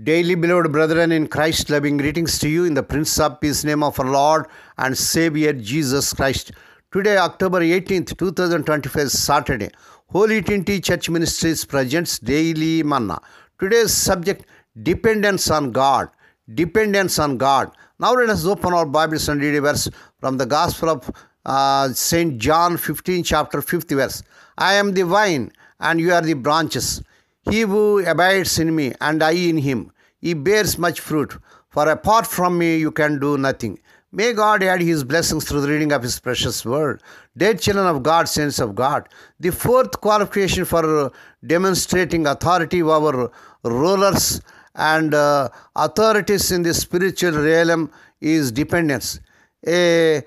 Daily beloved brethren in Christ, loving greetings to you in the Prince of Peace name of our Lord and Savior Jesus Christ. Today, October 18th, 2025, Saturday, Holy Trinity Church Ministries presents Daily Manna. Today's subject, dependence on God. Dependence on God. Now let us open our Bibles and read a verse from the Gospel of St. John 15, chapter 5th verse. I am the vine and you are the branches. He who abides in me and I in him, he bears much fruit, for apart from me you can do nothing. May God add his blessings through the reading of his precious word. Dear children of God, saints of God, the fourth qualification for demonstrating authority over rulers and authorities in the spiritual realm is dependence. A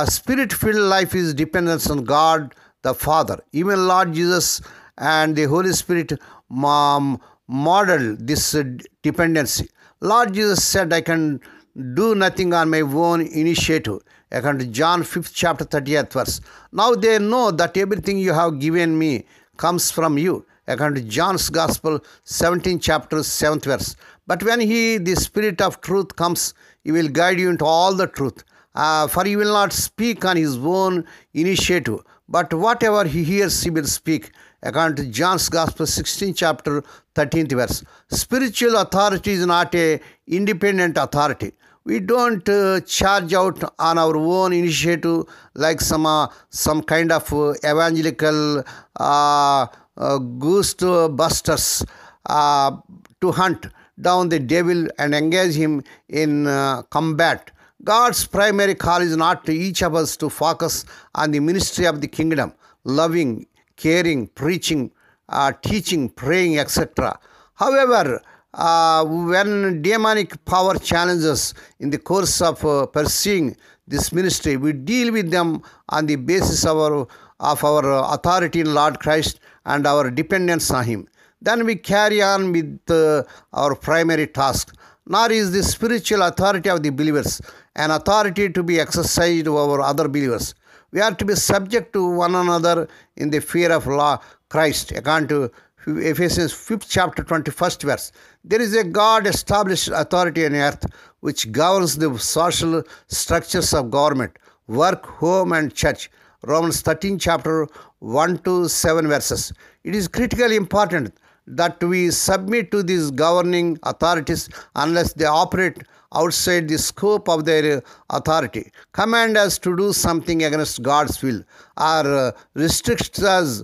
spirit-filled life is dependence on God the Father. Even Lord Jesus and the Holy Spirit modeled this dependency. Lord Jesus said, I can do nothing on my own initiative. According to John 5th chapter 30th verse. Now they know that everything you have given me comes from you. According to John's Gospel 17th chapter 7th verse. But when he, the Spirit of truth, comes, he will guide you into all the truth. For he will not speak on his own initiative, but whatever he hears, he will speak. According to John's Gospel, 16th chapter, 13th verse. Spiritual authority is not an independent authority. We don't charge out on our own initiative like some kind of evangelical ghost busters to hunt down the devil and engage him in combat. God's primary call is not to each of us to focus on the ministry of the kingdom, loving, caring, preaching, teaching, praying, etc. However, when demonic power challenges in the course of pursuing this ministry, we deal with them on the basis of our authority in Lord Christ and our dependence on Him. Then we carry on with our primary task. Nor is the spiritual authority of the believers an authority to be exercised over other believers. We are to be subject to one another in the fear of Christ. According to Ephesians 5th chapter 21st verse. There is a God-established authority on earth which governs the social structures of government, work, home and church. Romans 13 chapter 1 to 7 verses. It is critically important that we submit to these governing authorities unless they operate outside the scope of their authority, command us to do something against God's will, or restrict us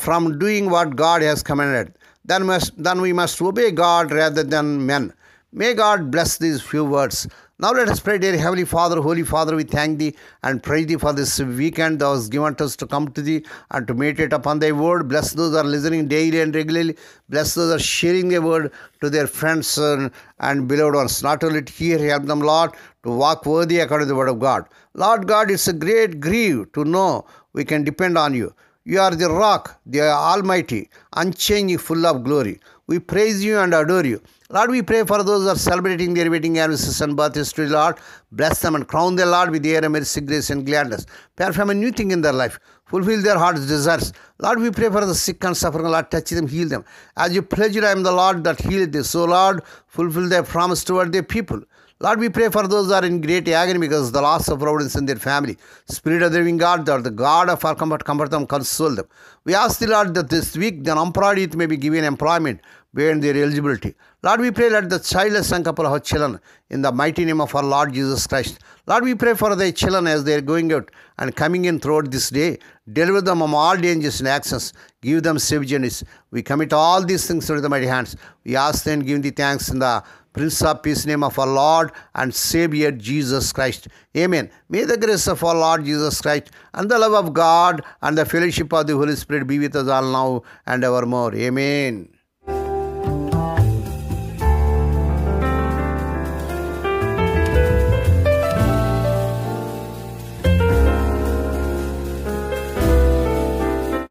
from doing what God has commanded. Then we must obey God rather than men. May God bless these few words. Now let us pray. Dear Heavenly Father, Holy Father, we thank Thee and praise Thee for this weekend Thou hast given to us to come to Thee and to meditate upon Thy word. Bless those who are listening daily and regularly. Bless those who are sharing Thy word to their friends and beloved ones. Not only to hear, help them, Lord, to walk worthy according to the word of God. Lord God, it's a great grief to know we can depend on You. You are the rock, the Almighty, unchanging, full of glory. We praise You and adore You. Lord, we pray for those who are celebrating their wedding anniversaries and birthdays today, Lord. Bless them and crown their Lord with air, mercy, grace and gladness. Perform a new thing in their life. Fulfill their heart's desires. Lord, we pray for the sick and suffering. Lord, touch them, heal them. As You pledged, I am the Lord that healeth thee. So, Lord, fulfill Thy promise toward Thy people. Lord, we pray for those who are in great agony because of the loss of providence in their family. Spirit of the living God, Thou art the God of our comfort, comfort them, console them. We ask Thee, Lord, that this week the unemployed youth may be given employment beyond their eligibility. Lord, we pray that the childless and couple of children in the mighty name of our Lord Jesus Christ. Lord, we pray for Thy children as they are going out and coming in throughout this day. Deliver them from all dangers and actions. Give them safe journeys. We commit all these things into the mighty hands. We ask and give Thee thanks in the Prince of Peace name of our Lord and Savior Jesus Christ. Amen. May the grace of our Lord Jesus Christ and the love of God and the fellowship of the Holy Spirit be with us all now and evermore. Amen.